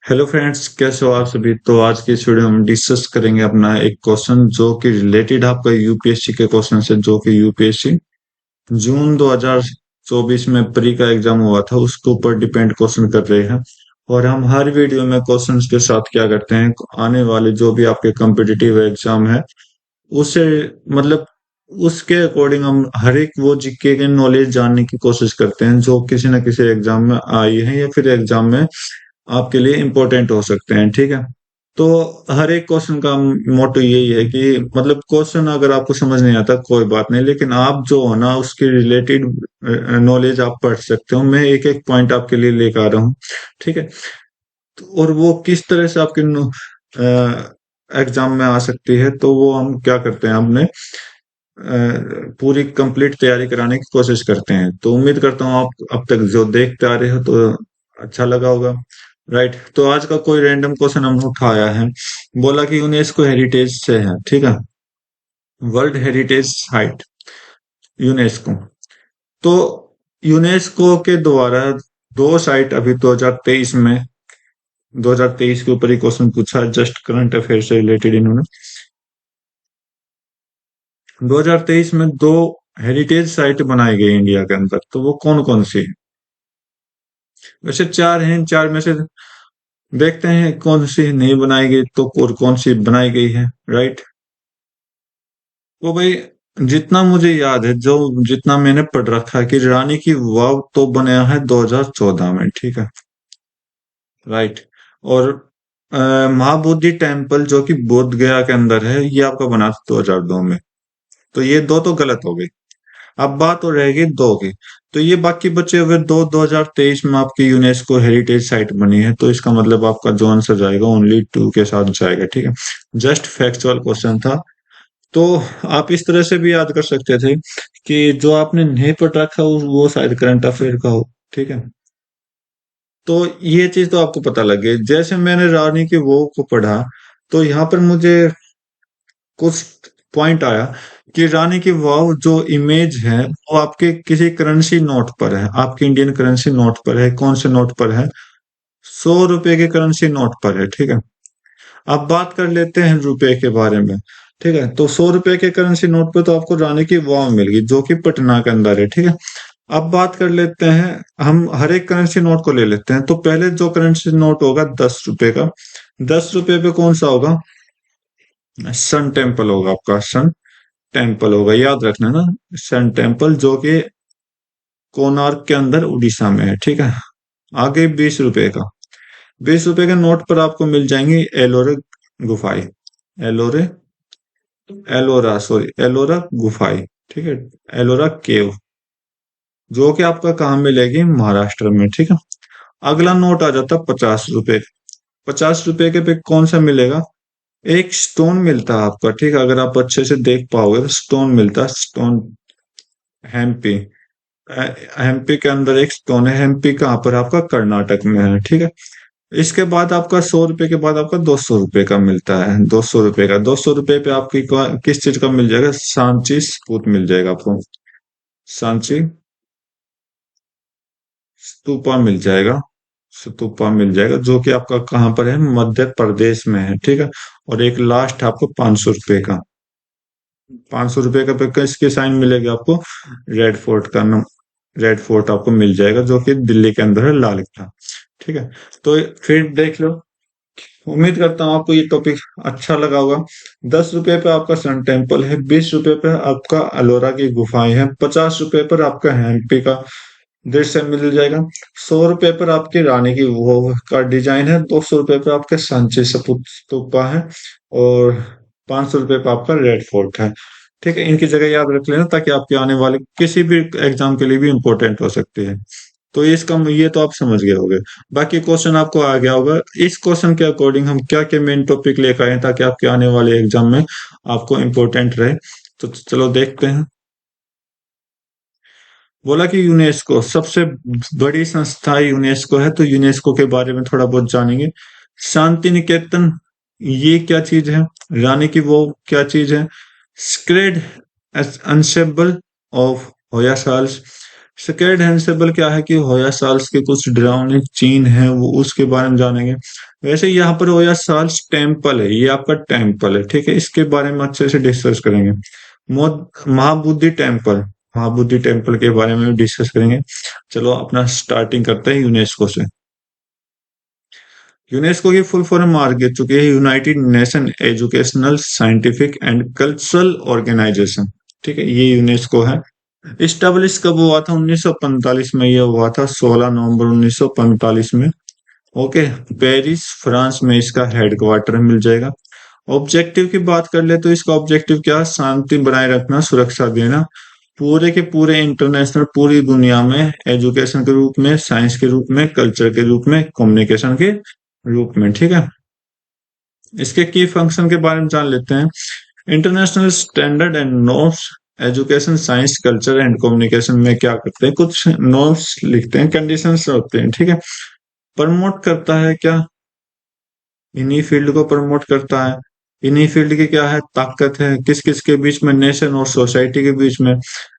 Hello friends, कैसे हो आप सभी। तो आज की इस वीडियो में हम डिस्कस करेंगे अपना एक क्वेश्चन जो कि रिलेटेड आपका यूपीएससी के क्वेश्चन से, जो कि यूपीएससी जून 2024 में प्री का एग्जाम हुआ था उसके ऊपर डिपेंड क्वेश्चन कर रहे हैं। और हम हर वीडियो में क्वेश्चंस के साथ क्या करते हैं, आने वाले जो भी आपके कम्पिटिटिव एग्जाम है उसे मतलब उसके अकॉर्डिंग हम हर एक वो जीके के नॉलेज जानने की कोशिश करते हैं जो किसी न किसी एग्जाम में आई है या फिर एग्जाम में आपके लिए इम्पोर्टेंट हो सकते हैं। ठीक है। तो हर एक क्वेश्चन का मोटो यही है कि मतलब क्वेश्चन अगर आपको समझ नहीं आता कोई बात नहीं, लेकिन आप जो हो ना उसके रिलेटेड नॉलेज आप पढ़ सकते हो। मैं एक एक पॉइंट आपके लिए लेकर आ रहा हूँ। ठीक है। और वो किस तरह से आपके एग्जाम में आ सकती है, तो वो हम क्या करते हैं, हमने पूरी कंप्लीट तैयारी कराने की कोशिश करते हैं। तो उम्मीद करता हूँ आप अब तक जो देखते आ रहे हो तो अच्छा लगा होगा। राइट। तो आज का कोई रैंडम क्वेश्चन हमने उठाया है। बोला कि यूनेस्को हेरिटेज से है। ठीक है। World heritage site, UNESCO. तो यूनेस्को के द्वारा दो साइट अभी 2023 में, 2023 के ऊपर ही क्वेश्चन पूछा है, जस्ट करंट अफेयर से रिलेटेड इन्होंने। 2023 में दो हेरिटेज साइट बनाई गई इंडिया के अंदर, तो वो कौन कौन सी है। वैसे चार हैं, इन चार में से देखते हैं कौन सी नहीं बनाई गई तो और कौन सी बनाई गई है। राइट। तो भाई, जितना मुझे याद है, जो जितना मैंने पढ़ रखा है कि रानी की वाव तो बनाया है 2014 में। ठीक है। राइट। और महाबोधि टेम्पल जो कि बोध गया के अंदर है, ये आपका बना था 2002 में। तो ये दो तो गलत हो गई। अब बात हो रहेगी दो की। तो ये बाकी बचे हुए दो 2023 में आपकी यूनेस्को हेरिटेज साइट बनी है, तो इसका मतलब आपका जो आंसर जाएगा ओनली टू के साथ जाएगा। ठीक है। जस्ट फैक्चुअल क्वेश्चन था। तो आप इस तरह से भी याद कर सकते थे कि जो आपने नहीं पढ़ रखा वो शायद करंट अफेयर का हो। ठीक है। तो ये चीज तो आपको पता लग गई। जैसे मैंने रानी की वो को पढ़ा, तो यहाँ पर मुझे कुछ पॉइंट आया कि रानी की वाव जो इमेज है वो आपके किसी करेंसी नोट पर है, आपके इंडियन करेंसी नोट पर है। कौन से नोट पर है? 100 रुपए के करेंसी नोट पर है। ठीक है। अब बात कर लेते हैं रुपए के बारे में। ठीक है। तो 100 रुपए के करेंसी नोट पे तो आपको रानी की वाव मिल गई जो कि पटना के अंदर है। ठीक है। अब बात कर लेते हैं, हम हर एक करेंसी नोट को ले लेते हैं। तो पहले जो करेंसी नोट होगा 10 रुपए का, 10 रुपए पे कौन सा होगा? सन टेम्पल होगा आपका, सन टेम्पल होगा, याद रखना ना। सन टेम्पल जो कि कोणार्क के अंदर उड़ीसा में है। ठीक है। आगे 20 रुपए का, 20 रुपए के नोट पर आपको मिल जाएंगी एलोरे गुफाएं, एलोरे, एलोरा सॉरी एलोरा गुफाएं। ठीक है। एलोरा केव, जो कि आपका कहाँ मिलेगी? महाराष्ट्र में। ठीक है। अगला नोट आ जाता 50 रुपए। 50 रुपए के पे कौन सा मिलेगा? एक स्टोन मिलता है आपका। ठीक है। अगर आप अच्छे से देख पाओगे तो स्टोन मिलता है, स्टोन। हेम्पी, एमपी के अंदर एक स्टोन है। एमपी कहाँ पर? आपका कर्नाटक में है। ठीक है। इसके बाद आपका 100 रुपए के बाद आपका 200 रुपए का मिलता है। 200 रुपए का, 200 रुपए पे आपकी किस चीज का मिल जाएगा? सांची स्तूप मिल जाएगा आपको। सांची स्तूपा मिल जाएगा, स्तूपा मिल जाएगा, जो कि आपका कहाँ पर है? मध्य प्रदेश में है। ठीक है। और एक लास्ट है आपको 500 रुपए का। 500 रुपए का पे किसकी साइन मिलेगी आपको? रेड फोर्ट का नाम, रेड फोर्ट आपको मिल जाएगा जो कि दिल्ली के अंदर है, लाल किला। ठीक है। तो फिर देख लो। उम्मीद करता हूँ आपको ये टॉपिक अच्छा लगा होगा। 10 रुपए पे आपका सन टेम्पल है, 20 रुपए पे आपका अलोरा की गुफाएं हैं, 50 रुपए पर आपका हम्पी का दृश्य मिल जाएगा, 100 रुपए पर आपकी रानी की वो का डिजाइन है, 200 रुपए पर आपके सांची स्तूपा है, और 500 रुपए पर आपका रेड फोर्ट है। ठीक है। इनकी जगह याद रख लेना ताकि आपके आने वाले किसी भी एग्जाम के लिए भी इंपॉर्टेंट हो सकती है। तो इसका ये तो आप समझ गए होंगे। बाकी क्वेश्चन आपको आ गया होगा। इस क्वेश्चन के अकॉर्डिंग हम क्या क्या मेन टॉपिक लेकर आए ताकि आपके आने वाले एग्जाम में आपको इम्पोर्टेंट रहे। तो चलो देखते हैं। बोला कि यूनेस्को सबसे बड़ी संस्था यूनेस्को है, तो यूनेस्को के बारे में थोड़ा बहुत जानेंगे। शांति निकेतन, ये क्या चीज है? रानी की वो क्या चीज है? स्क्रेड अनसेबल ऑफ होयासाल्स, सेकेंड हैंडसेबल क्या है कि होया साल्स के कुछ डरावनी चीन है, वो उसके बारे में जानेंगे। वैसे यहाँ पर होया साल्स टेम्पल है, ये आपका टेम्पल है, ठीक है, इसके बारे में अच्छे से डिस्कस करेंगे। महाबुद्धि टेम्पल, महाबुद्धि टेम्पल के बारे में डिस्कस करेंगे। चलो अपना स्टार्टिंग करते हैं यूनेस्को से। यूनेस्को की फुल फॉर्म आ चुकी है, United Nation Educational Scientific and Cultural Organization, ठीक है, ये यूनेस्को है। इस्टेब्लिश कब हुआ था? 1945 में ये हुआ था, 16 नवंबर 1945 में। ओके, पेरिस फ्रांस में इसका हेडक्वार्टर मिल जाएगा। ऑब्जेक्टिव की बात कर ले तो इसका ऑब्जेक्टिव क्या? शांति बनाए रखना, सुरक्षा देना, पूरे के पूरे इंटरनेशनल, पूरी दुनिया में एजुकेशन के रूप में, साइंस के रूप में, कल्चर के रूप में, कम्युनिकेशन के रूप में, ठीक है। इसके की फंक्शन के बारे में जान लेते हैं। International standard and norms, education, science, culture and communication में क्या करते हैं? कुछ नॉर्म्स लिखते हैं, कंडीशंस होते हैं, ठीक है। प्रमोट करता है क्या? इन्हीं फील्ड को प्रमोट करता है। इन्हीं फील्ड की क्या है? ताकत है। किस किस के बीच में? नेशन और सोसाइटी के बीच में।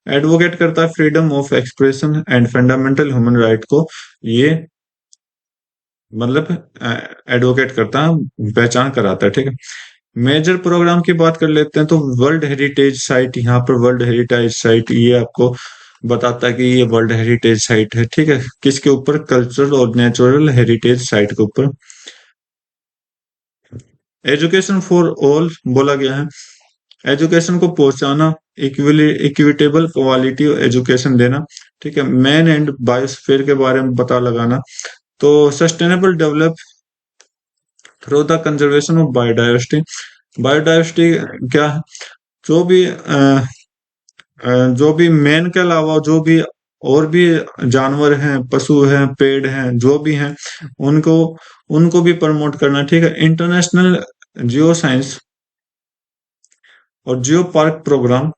एडवोकेट करता है freedom of expression and fundamental human right को, ये मतलब एडवोकेट करता है, पहचान कराता है, ठीक है। मेजर प्रोग्राम की बात कर लेते हैं तो वर्ल्ड हेरिटेज साइट, यहाँ पर वर्ल्ड हेरिटेज साइट ये आपको बताता है कि ये वर्ल्ड हेरिटेज साइट है, ठीक है। किसके ऊपर? कल्चरल और नेचुरल हेरिटेज साइट के ऊपर। एजुकेशन फॉर ऑल बोला गया है, एजुकेशन को पहुंचाना, इक्विटेबल क्वालिटी एजुकेशन देना, ठीक है। मैन एंड बायोस्फीयर के बारे में पता लगाना, तो sustainable develop through the conservation of biodiversity. Biodiversity क्या है? जो भी जो भी मैन के अलावा जो भी और भी जानवर हैं, पशु हैं, पेड़ हैं, जो भी हैं, उनको उनको भी प्रमोट करना, ठीक है। इंटरनेशनल जियो साइंस और जियो पार्क प्रोग्राम,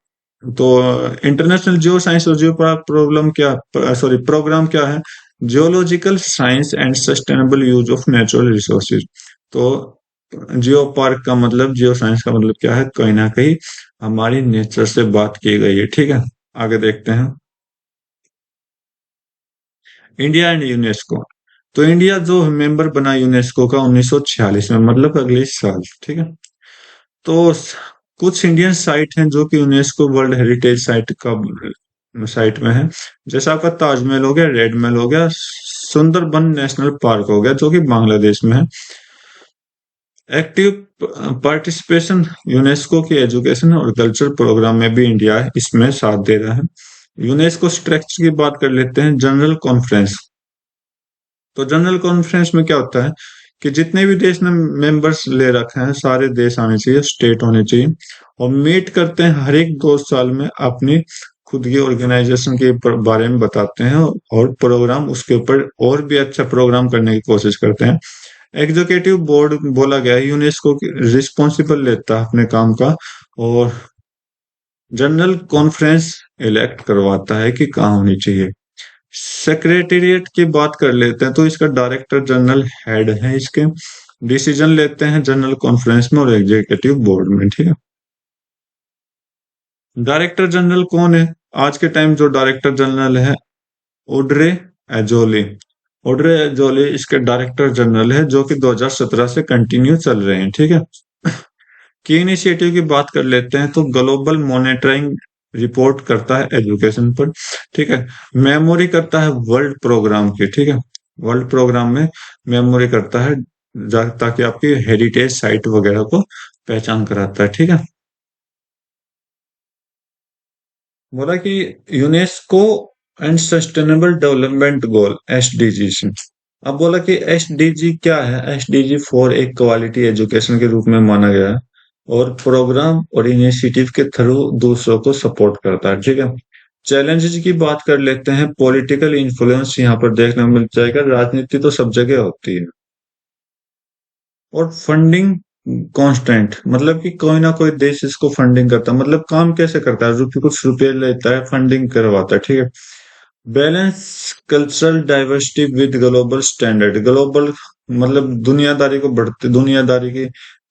तो इंटरनेशनल जियो साइंस और जियो पार्क प्रोग्राम क्या, सॉरी प्रोग्राम क्या है? Geological science and sustainable use of natural resources. तो जियो पार्क का मतलब, जियो साइंस का मतलब क्या है? कहीं ना कहीं हमारी नेचर से बात की गई है, ठीक है। आगे देखते हैं। इंडिया एंड यूनेस्को, तो इंडिया जो मेंबर बना यूनेस्को का 1946 में, मतलब अगले साल, ठीक है। तो कुछ इंडियन साइट हैं जो कि यूनेस्को वर्ल्ड हेरिटेज साइट का साइट में है। जैसा आपका ताजमहल हो गया, रेड महल हो गया, सुंदरबन नेशनल पार्क हो गया जो कि बांग्लादेश में है। एक्टिव पार्टिसिपेशन यूनेस्को की एजुकेशन और कल्चर प्रोग्राम में भी इंडिया इसमें साथ दे रहा है। यूनेस्को स्ट्रक्चर की बात कर लेते हैं। जनरल कॉन्फ्रेंस, तो जनरल कॉन्फ्रेंस में क्या होता है कि जितने भी देश ने मेंबर्स ले रखे हैं, सारे देश आने चाहिए, स्टेट होने चाहिए, और मीट करते हैं हर एक 2 साल में, अपनी खुद की ऑर्गेनाइजेशन के बारे में बताते हैं और प्रोग्राम उसके ऊपर और भी अच्छा प्रोग्राम करने की कोशिश करते हैं। एग्जीक्यूटिव बोर्ड बोला गया है, यूनेस्को की रिस्पॉन्सिबल लेता है अपने काम का, और जनरल कॉन्फ्रेंस इलेक्ट करवाता है कि कहाँ होनी चाहिए। सेक्रेटेरिएट की बात कर लेते हैं तो इसका डायरेक्टर जनरल हेड है, इसके डिसीजन लेते हैं जनरल कॉन्फ्रेंस में और एग्जीक्यूटिव बोर्ड में, ठीक है। डायरेक्टर जनरल कौन है आज के टाइम? जो डायरेक्टर जनरल है, ओड्रे एजोले। ओड्रे एजोले इसके डायरेक्टर जनरल है, जो कि 2017 से कंटिन्यू चल रहे हैं, ठीक है। की इनिशिएटिव की बात कर लेते हैं तो ग्लोबल मॉनिटरिंग रिपोर्ट करता है एजुकेशन पर, ठीक है। मेमोरी करता है वर्ल्ड प्रोग्राम की, ठीक है। वर्ल्ड प्रोग्राम में मेमोरी करता है ताकि आपकी हेरिटेज साइट वगैरह को पहचान कराता है, ठीक है। बोला कि UNESCO and sustainable development goal, SDG. अब बोला कि एसडीजी क्या है? एसडीजी फॉर एक क्वालिटी एजुकेशन के रूप में माना गया है, और प्रोग्राम और इनिशिएटिव के थ्रू दूसरों को सपोर्ट करता है, ठीक है। चैलेंजेस की बात कर लेते हैं। पॉलिटिकल इन्फ्लुएंस यहाँ पर देखने को मिल जाएगा, राजनीति तो सब जगह होती है। और फंडिंग कांस्टेंट, मतलब कि कोई ना कोई देश इसको फंडिंग करता है। मतलब काम कैसे करता है? रुपये, कुछ रुपये लेता है, फंडिंग करवाता है, ठीक है। Balance cultural diversity with global standard, global मतलब दुनियादारी को बढ़ते, दुनियादारी की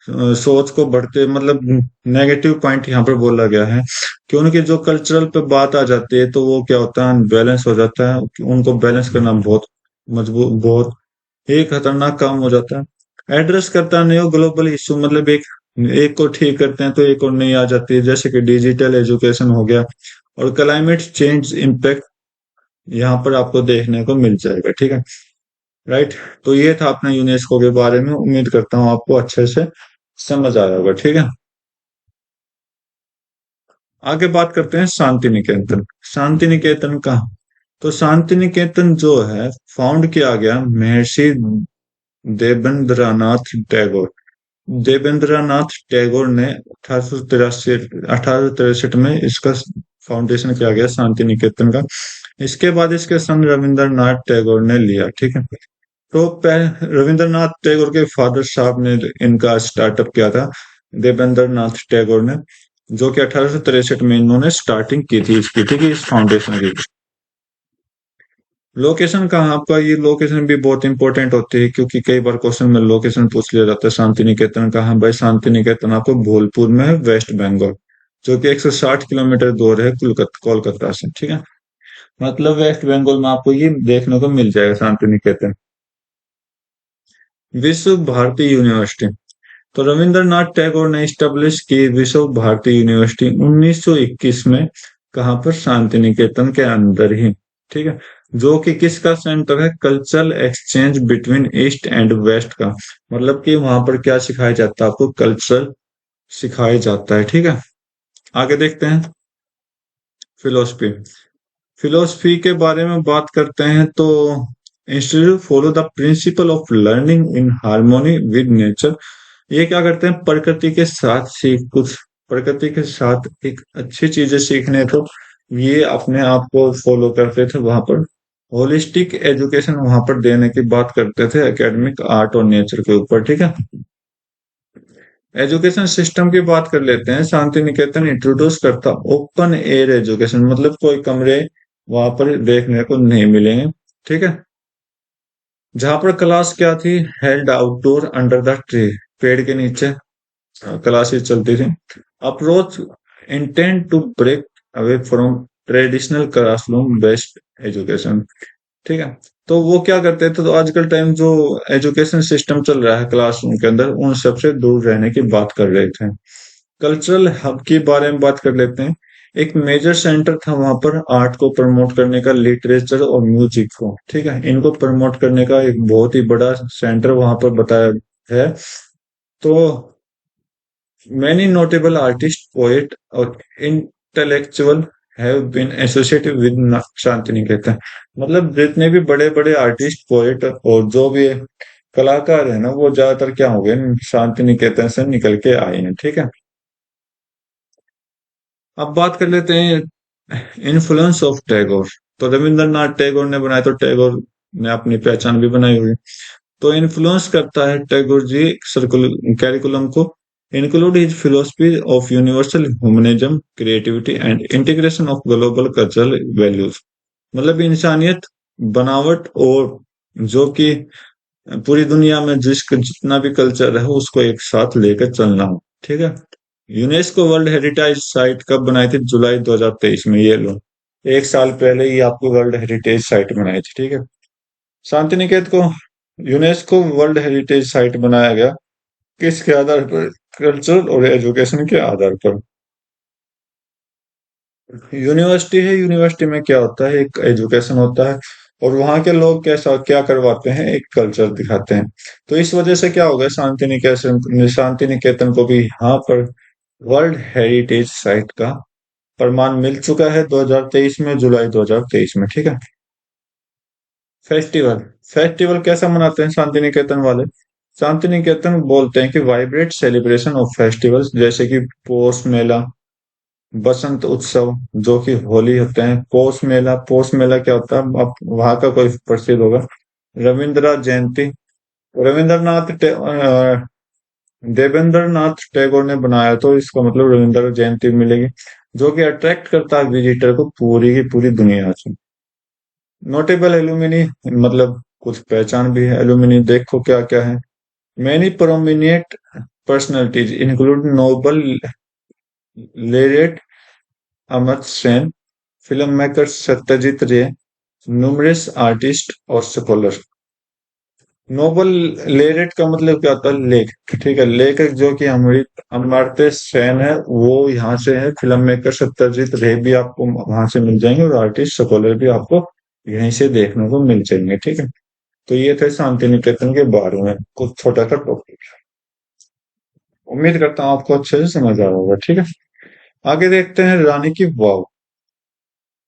सोच को बढ़ते मतलब नेगेटिव पॉइंट यहाँ पर बोला गया है कि उनकी जो कल्चरल पे बात आ जाती है तो वो क्या होता है, बैलेंस हो जाता है कि उनको बैलेंस करना बहुत मजबूत, बहुत ही खतरनाक काम हो जाता है। एड्रेस करता नहीं हो ग्लोबल इशू, मतलब एक एक को ठीक करते हैं तो एक और नहीं आ जाती है, जैसे कि डिजिटल एजुकेशन हो गया और क्लाइमेट चेंज इम्पैक्ट यहाँ पर आपको देखने को मिल जाएगा, ठीक है। राइट। तो ये था अपने यूनेस्को के बारे में, उम्मीद करता हूँ आपको अच्छे से समझ आया होगा, ठीक है। आगे बात करते हैं शांति निकेतन। शांति निकेतन का, तो शांति निकेतन जो है फाउंड किया गया महर्षि देवेंद्रनाथ टैगोर, देवेंद्रनाथ टैगोर ने 1863 में इसका फाउंडेशन किया गया शांति निकेतन का। इसके बाद इसके सन रविंद्रनाथ टैगोर ने लिया, ठीक है। तो रविंद्रनाथ टैगोर के फादर साहब ने इनका स्टार्टअप किया था, देवेंद्रनाथ टैगोर ने, जो कि 1863 में इन्होंने स्टार्टिंग की थी इसकी, ठीक है, इस फाउंडेशन की। लोकेशन कहाँ आपका, ये लोकेशन भी बहुत इंपॉर्टेंट होती है क्योंकि कई बार क्वेश्चन में लोकेशन पूछ लिया जाता है। शांति निकेतन कहाँ, भाई शांति निकेतन आपको भोलपुर में है, वेस्ट बंगाल, जो कि 160 किलोमीटर दूर है कोलकाता से, ठीक है। मतलब वेस्ट बंगाल में आपको ये देखने को मिल जाएगा शांति निकेतन। विश्व भारती यूनिवर्सिटी, तो रविंद्रनाथ टैगोर ने स्टेब्लिश की विश्व भारती यूनिवर्सिटी 1921 में, कहाँ पर, शांति निकेतन के अंदर ही, ठीक है। जो कि किसका सेंटर है, cultural exchange between east and west का, मतलब कि वहां पर क्या सिखाया जाता है आपको, कल्चर सिखाया जाता है, ठीक है। आगे देखते हैं फिलोसफी। फिलोसफी के बारे में बात करते हैं तो institute follow the principle of learning in harmony with nature. ये क्या करते हैं, प्रकृति के साथ सीख कुछ, प्रकृति के साथ एक अच्छी चीजें सीखने को ये अपने आप को फॉलो करते थे वहां पर। होलिस्टिक एजुकेशन वहां पर देने की बात करते थे, एकेडमिक, आर्ट और नेचर के ऊपर, ठीक है। एजुकेशन सिस्टम की बात कर लेते हैं। शांति निकेतन इंट्रोड्यूस करता ओपन एयर एजुकेशन, मतलब कोई कमरे वहां पर देखने को नहीं मिलेंगे, ठीक है। जहां पर क्लास क्या थी, held outdoor under the tree, पेड़ के नीचे क्लासेस चलती थी। Approach intent to break away from traditional classroom based education, ठीक है। तो वो क्या करते थे, तो आजकल टाइम जो एजुकेशन सिस्टम चल रहा है क्लासरूम के अंदर उन सबसे दूर रहने की बात कर रहे थे। कल्चरल हब के बारे में बात कर लेते हैं। एक मेजर सेंटर था वहां पर आर्ट को प्रमोट करने का, लिटरेचर और म्यूजिक को, ठीक है, इनको प्रमोट करने का एक बहुत ही बड़ा सेंटर वहां पर बताया है। तो मैनी नोटेबल आर्टिस्ट, पोएट और intellectual have been associated with Shantiniketan, मतलब जितने भी बड़े बड़े आर्टिस्ट, पोएट और जो भी कलाकार है ना, वो ज्यादातर क्या हो गए, शांति निकेतन से निकल के आए हैं, ठीक है। अब बात कर लेते हैं इन्फ्लुएंस ऑफ टैगोर। तो रविंद्रनाथ टैगोर ने बनाया तो टैगोर ने अपनी पहचान भी बनाई हुई है। तो इन्फ्लुएंस करता है टैगोर जी सर्कुल कैरिकुलम को, include his philosophy of universal humanism, creativity and integration of global cultural values, मतलब इंसानियत, बनावट और जो कि पूरी दुनिया में जितना भी कल्चर है उसको एक साथ लेकर चलना हो, ठीक है। यूनेस्को वर्ल्ड हेरिटेज साइट कब बनाई थी, जुलाई 2023 में, ये लो, एक साल पहले ही आपको वर्ल्ड हेरिटेज साइट बनाई थी, ठीक है। शांति निकेतन को यूनेस्को वर्ल्ड हेरिटेज साइट बनाया गया किसके आधार पर, कल्चर और एजुकेशन के आधार पर। यूनिवर्सिटी है, यूनिवर्सिटी में क्या होता है, एक एजुकेशन होता है और वहां के लोग कैसा क्या करवाते हैं, एक कल्चर दिखाते हैं। तो इस वजह से क्या हो गया, शांति निकेतन को भी यहाँ पर वर्ल्ड हेरिटेज साइट का प्रमाण मिल चुका है 2023 में, जुलाई 2023 में, ठीक है। फेस्टिवल, फेस्टिवल कैसा मनाते हैं शांति निकेतन वाले, शांति निकेतन बोलते हैं कि वाइब्रेट सेलिब्रेशन ऑफ फेस्टिवल्स, जैसे कि पोष मेला, बसंत उत्सव, जो कि होली होते हैं, पोष मेला, पोष मेला क्या होता है, अब वहां का कोई प्रसिद्ध होगा, रविंद्र जयंती, रविंद्रनाथ देवेंद्रनाथ टैगोर ने बनाया तो इसका मतलब रविंद्र जयंती मिलेगी, जो कि अट्रैक्ट करता है विजिटर को पूरी की पूरी दुनिया से। नोटेबल एल्यूमिनी, मतलब कुछ पहचान भी है एल्यूमिनी, देखो क्या क्या है। Many prominent personalities include Nobel laureate Amartya Sen, filmmaker Satyajit Ray, numerous artists और scholars. नोबल लेरेट का मतलब क्या होता है? लेखक, ठीक है। लेखक जो कि हमारी अमर्त्य सेन है, वो यहाँ से है। फिल्म मेकर सत्यजीत रे भी आपको वहां से मिल जाएंगे, और आर्टिस्ट स्कॉलर भी आपको यहीं से देखने को मिल जाएंगे, ठीक है। तो ये थे शांति निकेतन के बारे में कुछ छोटा सा टॉपिक। उम्मीद करता हूँ आपको अच्छे से समझ आ रहा होगा, ठीक है। आगे देखते हैं रानी की वाव।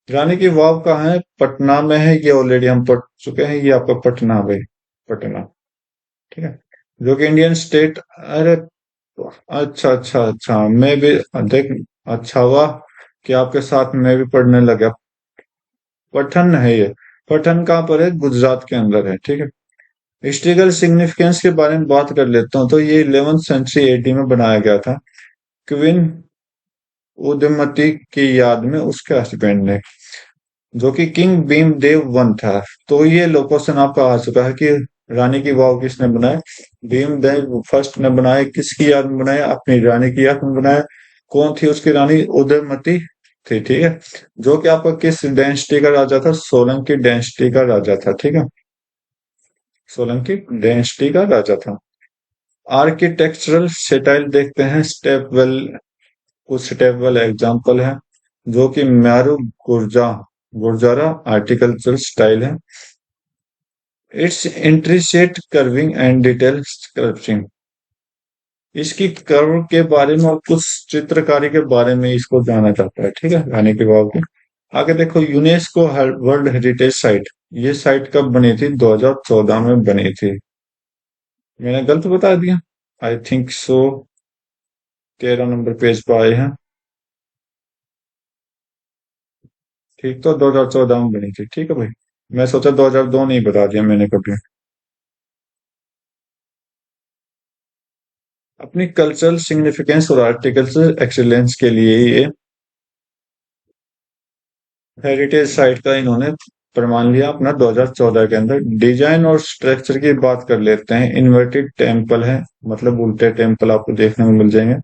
रानी की वाव कहाँ है? पटना में है। ये ऑलरेडी हम पढ़ चुके हैं। ये आपका पटना भाई, पटना, ठीक है। जो कि इंडियन स्टेट। अरे अच्छा अच्छा अच्छा, मैं भी देख, अच्छा हुआ कि आपके साथ मैं भी पढ़ने लगा। पठन है ये। पठन कहाँ पर है? गुजरात के अंदर है, ठीक है। हिस्ट्रिकल सिग्निफिकेंस के बारे में बात कर लेता हूँ। तो ये 11th सेंचुरी एडी में बनाया गया था, क्वीन उदयमती की याद में उसके हस्बैंड ने, जो कि किंग भीम देव वन था। तो ये लोकेशन आपका आ चुका है कि रानी की वाव किसने बनाया? भीम देव फर्स्ट ने बनाया। किसकी याद में बनाया? अपनी रानी की याद में बनाया। कौन थी उसकी रानी? उदयमती थी, ठीक है। जो कि आपका किस डेंसिटी का राजा था? सोलंकी डेंसिटी का राजा था, ठीक है। सोलंकी डेंसिटी का राजा था। आर्किटेक्चरल स्टाइल देखते हैं। स्टेप वेल, कुछ स्टेप वेल एग्जाम्पल है, जो कि म्यारू गुर्जा गुर्जारा आर्टिकल्चर स्टाइल है। It's intricate carving and detail sculpting. इसकी कर्व के बारे में और कुछ चित्रकारी के बारे में इसको जाना जाता है, ठीक है, रानी की वाव की। आगे देखो, यूनेस्को वर्ल्ड हेरिटेज साइट। ये साइट कब बनी थी? 2014 में बनी थी। मैंने गलत बता दिया? I think so. 13 number page पर आए हैं, ठीक। तो 2014 में बनी थी, ठीक है भाई। मैं सोचा 2002 नहीं बता दिया मैंने कभी। अपनी कल्चरल सिग्निफिकेंस और आर्टिकल्चर एक्सीलेंस के लिए ये हेरिटेज साइट का इन्होंने प्रमाण लिया अपना 2014 के अंदर। डिजाइन और स्ट्रक्चर की बात कर लेते हैं। इन्वर्टेड टेम्पल है, मतलब उल्टे टेम्पल आपको देखने को मिल जाएंगे।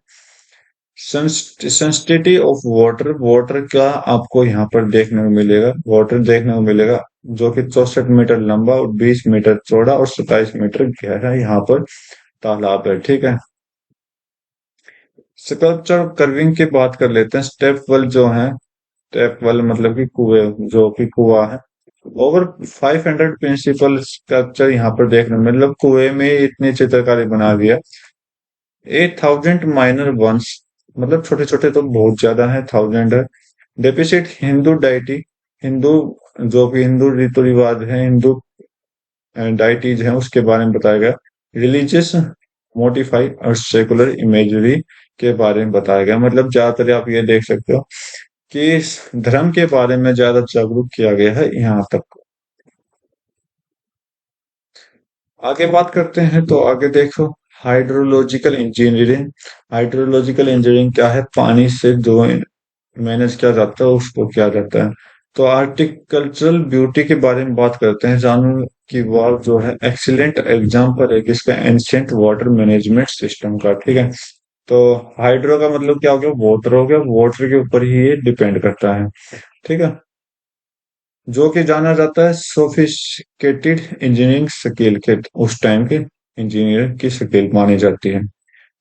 सेंसिटिविटी ऑफ वाटर, वाटर का आपको यहाँ पर देखने को मिलेगा, वाटर देखने को मिलेगा, जो कि 64 मीटर लंबा और 20 मीटर चौड़ा और 27 मीटर गहरा यहाँ पर तालाब है, ठीक है। स्कल्पचर कर्विंग की बात कर लेते हैं। स्टेप वेल जो है, स्टेप वेल मतलब कि कुएं, जो कि कुआ है। ओवर 500 प्रिंसिपल स्कल्पचर यहाँ पर देखने में, मतलब कुएं में इतनी चित्रकारी बना दिया। 8,000 माइनर वंस, मतलब छोटे छोटे तो बहुत ज्यादा है, 1000 है। डेपिसिट हिंदू डाइटी, हिंदू, जो कि हिंदू रीति रिवाज है, हिंदू डाइटीज है, उसके बारे में बताया गया। रिलीजियस मोटिफाई और सेकुलर इमेजरी के बारे में बताया गया। मतलब ज्यादातर आप ये देख सकते हो कि इस धर्म के बारे में ज्यादा जागरूक किया गया है यहाँ तक। आगे बात करते हैं, तो आगे देखो, हाइड्रोलॉजिकल इंजीनियरिंग। हाइड्रोलॉजिकल इंजीनियरिंग क्या है? पानी से जो मैनेज किया जाता है उसको किया जाता है। तो आर्टिकल्चरल ब्यूटी के बारे में बात करते हैं। जानू की वाव जो है एक्सीलेंट एग्जाम्पल है किसका? एंशियंट वाटर मैनेजमेंट सिस्टम का, ठीक है। तो हाइड्रो का मतलब क्या हो गया? वाटर हो गया। वाटर के ऊपर ही ये डिपेंड करता है, ठीक है। जो कि जाना जाता है सोफिस्टिकेटेड इंजीनियरिंग स्किल के, उस टाइम के इंजीनियर की स्किल मानी जाती है।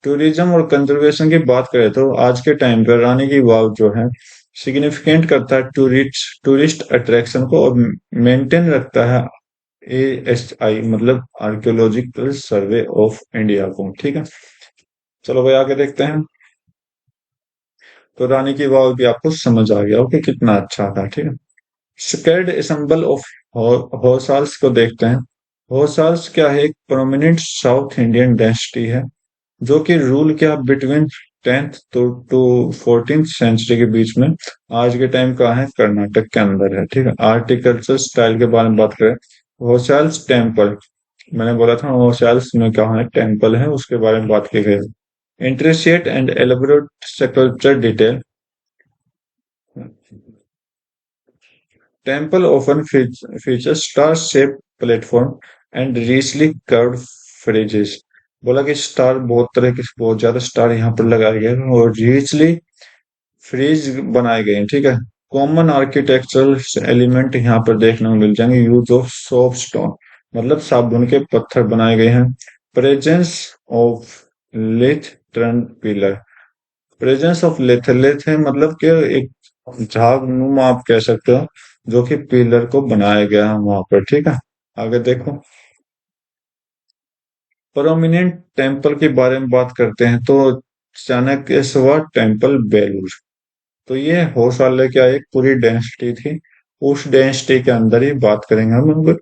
टूरिज्म और कंजर्वेशन की बात करें तो आज के टाइम पर रानी की वाव जो है सिग्निफिकेंट करता है टूरिस्ट टूरिस्ट अट्रैक्शन को, और मेंटेन रखता है ASI, मतलब आर्कियोलॉजिकल सर्वे ऑफ इंडिया को, ठीक है। चलो भाई आगे देखते हैं। तो रानी की वाव भी आपको समझ आ गया हो कि कितना अच्छा था, ठीक है। स्केल्ड एसेंबल ऑफ होसाल्स को देखते हैं। होसाल्स क्या है? एक प्रोमिनेंट साउथ इंडियन डायनेस्टी है, जो कि रूल किया between 10th to 14th century के बीच में। आज के टाइम कहाँ है? कर्नाटक के अंदर है, ठीक है। आर्टिकल्चर स्टाइल के बारे में बात करें, होसाल्स टेम्पल, मैंने बोला था होसाल्स में कहाँ है टेम्पल है, उसके बारे में बात की गई। Intricate and elaborate sculpture detail. Temple often features star-shaped platform and richly curved friezes. बोला कि स्टार बहुत तरह के, बहुत ज्यादा स्टार यहाँ पर लगाए गए हैं और रिचली फ्रीज बनाए गए हैं, ठीक है। कॉमन आर्किटेक्चरल एलिमेंट यहाँ पर देखने को मिल जाएंगे। यूज ऑफ सॉफ्ट स्टोन, मतलब साबुन के पत्थर बनाए गए हैं। Presence of lathe turn pillar, presence of lathe, lathe है मतलब कि एक झाग नुमा आप कह सकते हो, जो कि पिलर को बनाया गया है वहां पर, ठीक है। आगे देखो, प्रोमिनेंट टेम्पल के बारे में बात करते हैं तो चाणक्येश्वर टेम्पल बेलूर, तो ये होशाला क्या एक पूरी डेंसिटी थी, उस डेंसिटी के अंदर ही बात करेंगे हम।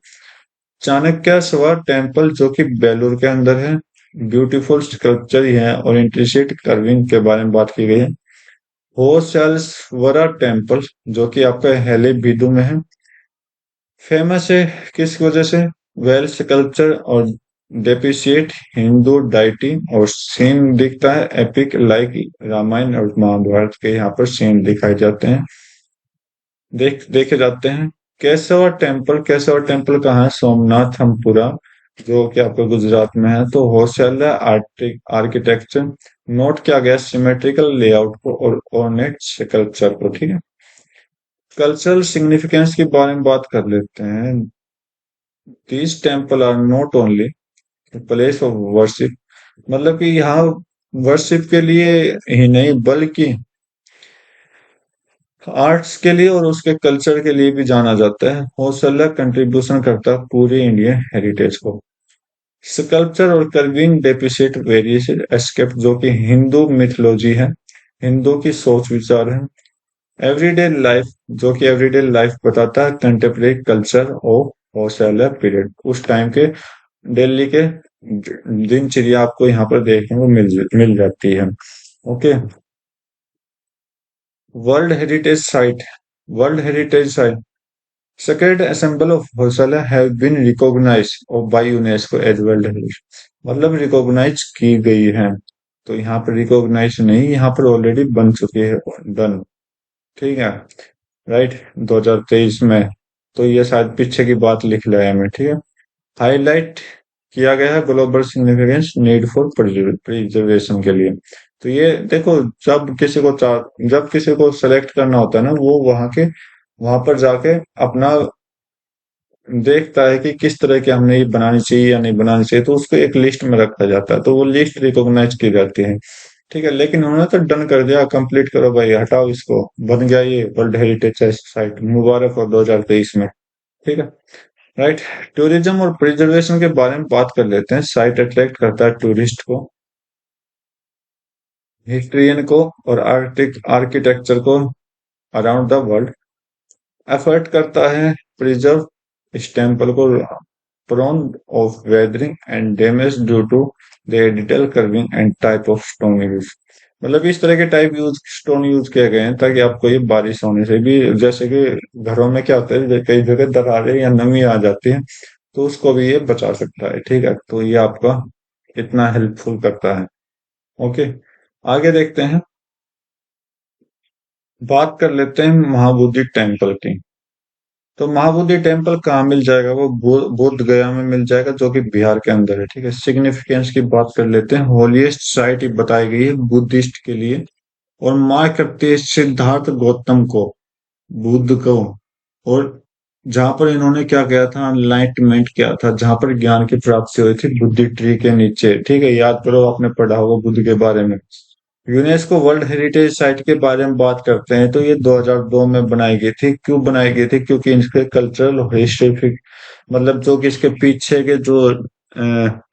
चाणक्येश्वर टेम्पल जो कि बेलूर के अंदर है, ब्यूटीफुल स्कल्पचर ही है और इंट्रिकेट कर्विंग के बारे में बात की गई है। होशालवरा टेम्पल जो कि आपका हेले बीदू में है, फेमस है किस वजह से? वेल स्कल्पचर और डेपिशिएट हिंदू डाइटी और सीन दिखता है एपिक लाइक रामायण और महाभारत के यहाँ पर सीन दिखाए जाते हैं, देखे जाते हैं। केशव टेम्पल, केशव टेम्पल कहाँ है? सोमनाथ हमपुरा, जो कि आपका गुजरात में है। तो होशला आर्किटेक्चर, नोट किया गया सिमेट्रिकल लेआउट को और ऑर्नेट स्कल्पचर को, ठीक है। कल्चरल सिग्निफिकेंस के बारे में बात कर लेते हैं। These temple are not only place of worship, मतलब कि यहाँ वर्शिप के लिए ही नहीं बल्कि आर्ट्स के लिए और उसके कल्चर के लिए भी जाना जाता है। हौसला कंट्रीब्यूशन करता है पूरे इंडियन हेरिटेज को। स्कल्पचर और कर्विंग डेपिसिट वेरियस एस्केप, जो कि हिंदू मिथोलॉजी है, हिंदू की सोच विचार है। एवरीडे लाइफ, जो कि एवरीडे लाइफ बताता है कंटेम्परेरी कल्चर ऑफ हौसला पीरियड, उस टाइम के दिल्ली के दिनचर्या आपको यहाँ पर देखने को मिल जाती है। Okay, world heritage site, world heritage site Sacred Assembly of Hosala have been recognized by UNESCO as World Heritage, मतलब रिकॉग्नाइज की गई है। तो यहाँ पर रिकॉग्नाइज नहीं, यहाँ पर ऑलरेडी बन चुकी है, डन, ठीक है, राइट, 2023 में। तो ये शायद पीछे की बात लिख लिया है मैं, ठीक है। हाईलाइट किया गया है global significance need for preservation के लिए। तो ये देखो, जब किसी को सेलेक्ट करना होता है ना, वो वहां पर जाके अपना देखता है कि किस तरह की हमने ये बनानी चाहिए या नहीं बनानी चाहिए, तो उसको एक लिस्ट में रखा जाता है, तो वो लिस्ट रिकॉग्नाइज की जाती है, ठीक है। लेकिन उन्होंने तो डन कर दिया, कंप्लीट करो भाई, हटाओ इसको, बन गया ये वर्ल्ड हेरिटेज साइट, मुबारक हो 2023 में, ठीक है, राइट। टूरिज्म और प्रिजर्वेशन के बारे में बात कर लेते हैं। साइट अट्रैक्ट करता है टूरिस्ट को, हिस्ट्रियन को और आर्किटेक्चर को अराउंड द वर्ल्ड। एफर्ट करता है प्रिजर्व इस टेम्पल को, prone of weathering and damage due to the detail curving and type of stone use, मतलब इस तरह के टाइप यूज स्टोन यूज किए गए हैं ताकि आपको ये बारिश होने से भी, जैसे कि घरों में क्या होता है कई जगह दरारें या नमी आ जाती है, तो उसको भी ये बचा सकता है, ठीक है। तो ये आपका इतना हेल्पफुल करता है। ओके, आगे देखते हैं, बात कर लेते हैं महाबोधि टेम्पल की। तो महाबोधि टेम्पल कहाँ मिल जाएगा? वो बोध गया में मिल जाएगा, जो कि बिहार के अंदर है, ठीक है। सिग्निफिकेंस की बात कर लेते हैं। होलीएस्ट साइट बताई गई है बुद्धिस्ट के लिए और मार्क करती है सिद्धार्थ गौतम को, बुद्ध को, और जहां पर इन्होंने क्या किया था, एनलाइटमेंट किया था, जहां पर ज्ञान की प्राप्ति हुई थी बुद्धि ट्री के नीचे, ठीक है। याद करो, आपने पढ़ा होगा बुद्ध के बारे में। यूनेस्को वर्ल्ड हेरिटेज साइट के बारे में बात करते हैं तो ये 2002 में बनाई गई थी। क्यों बनाई गई थी? क्योंकि इसके कल्चरल और हिस्टोरिक, मतलब जो कि इसके पीछे के जो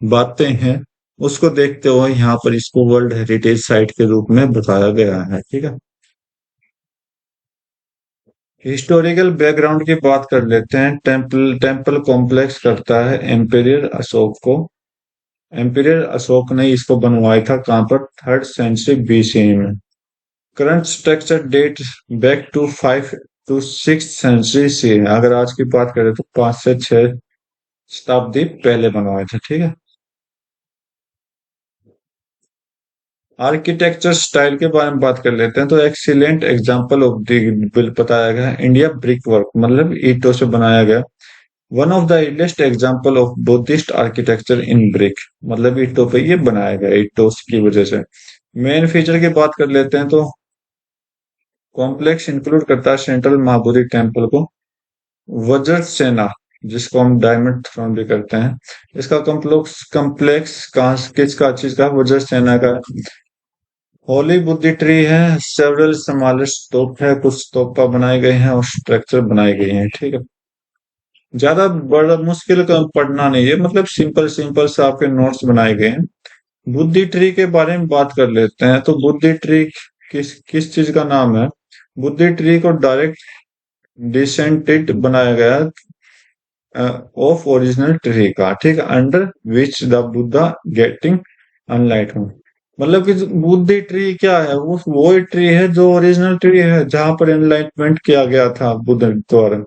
बातें हैं उसको देखते हुए यहाँ पर इसको वर्ल्ड हेरिटेज साइट के रूप में बताया गया है, ठीक है। हिस्टोरिकल बैकग्राउंड की बात कर लेते हैं। टेम्पल कॉम्प्लेक्स करता है एम्पेरियर अशोक को, एम्पेरियर अशोक ने इसको बनवाया था कहाँ पर? 3rd सेंचुरी BCE में। Current structure date back to 5 to 6 century से, अगर आज की बात करें तो 5 से 6 शताब्दी पहले बनवाए थे, ठीक है। आर्किटेक्चर स्टाइल के बारे में बात कर लेते हैं तो excellent example of the bill बताया गया है इंडिया ब्रिक वर्क, मतलब ईंटों से बनाया गया। One of the earliest example of Buddhist architecture in brick, मतलब ईंटों पे ये बनाया गया, ईंटों की वजह से। मेन फीचर की बात कर लेते हैं तो कॉम्प्लेक्स इंक्लूड करता है सेंट्रल महाबोधि टेम्पल को, वज्र सेना जिसको हम डायमंड थ्रोन भी करते हैं, इसका कॉम्प्लेक्स कॉम्प्लेक्स किसका चीज का, वज्र सेना का। होली बुद्धि ट्री है, सेवरल स्मॉलर स्तूप है, कुछ स्तूपा बनाए गए हैं और स्ट्रक्चर बनाए गए हैं, ठीक है। ज्यादा बड़ा मुश्किल का पढ़ना नहीं है, मतलब सिंपल सिंपल से आपके नोट्स बनाए गए हैं। बुद्धि ट्री के बारे में बात कर लेते हैं तो बुद्धि ट्री किस किस चीज का नाम है। बुद्धि ट्री को डायरेक्ट डिसेंटेड बनाया गया ऑफ ओरिजिनल ट्री का, ठीक है, under which the Buddha getting enlightenment. मतलब कि बुद्धि ट्री क्या है, वो ट्री है जो ओरिजिनल ट्री है जहां पर एनलाइटमेंट किया गया था बुद्ध द्वारा।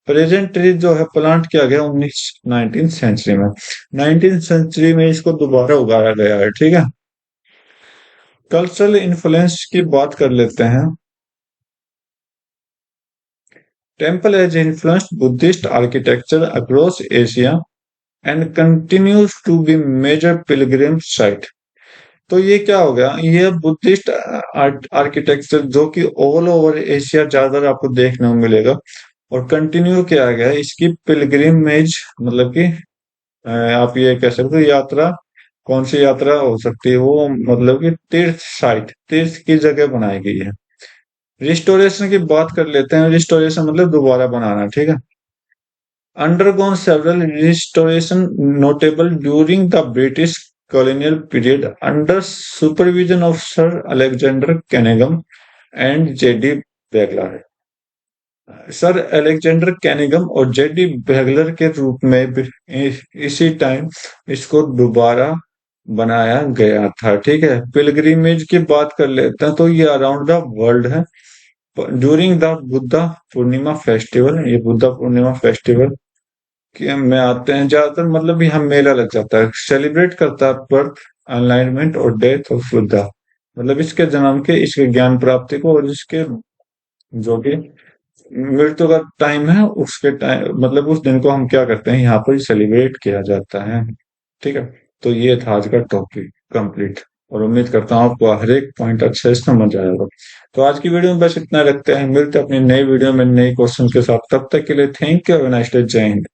प्रेजेंट ट्री जो है प्लांट किया गया 19 सेंचुरी में, 19 सेंचुरी में इसको दोबारा उगाया गया है, ठीक है। कल्चरल इन्फ्लुएंस की बात कर लेते हैं। Temple has influenced Buddhist architecture across Asia and continues to be major pilgrim site। तो ये क्या हो गया, ये बुद्धिस्ट आर्किटेक्चर जो कि ऑल ओवर एशिया ज्यादातर आपको देखने को मिलेगा और कंटिन्यू किया गया है। इसकी पिलग्रिमेज मतलब कि आप ये कह सकते हो यात्रा, कौन सी यात्रा हो सकती है वो, मतलब कि तीर्थ साइट, तीर्थ की जगह बनाई गई है। रिस्टोरेशन की बात कर लेते हैं। रिस्टोरेशन मतलब दोबारा बनाना, ठीक है। undergone several restoration notable during the British colonial period under supervision of Sir Alexander Kenningham and J.D. Beglar। Sir Alexander Cunningham और जेडी बेगलर के रूप में इसी टाइम इसको दोबारा बनाया गया था, ठीक है। पिलग्रिमेज की बात कर लेते हैं तो ये अराउंड द वर्ल्ड है during the Buddha Purnima festival. ये बुद्धा पूर्णिमा फेस्टिवल कि में आते हैं ज्यादातर, मतलब यहाँ मेला लग जाता है, सेलिब्रेट करता है बर्थ, अलाइनमेंट और डेथ ऑफ बुद्धा, मतलब इसके जन्म के, इसके ज्ञान प्राप्ति को और इसके जो कि मृत्यु का टाइम है उसके टाइम, मतलब उस दिन को हम क्या करते हैं यहाँ पर सेलिब्रेट किया जाता है, ठीक है। तो ये था आज का टॉपिक कंप्लीट और उम्मीद करता हूँ आपको हर एक पॉइंट अच्छे से समझ आएगा। तो आज की वीडियो में बस इतना रखते हैं, मिलते हैं अपनी नई वीडियो में नई क्वेश्चन के साथ, तब तक के लिए thank you, have a nice day, जय हिंद।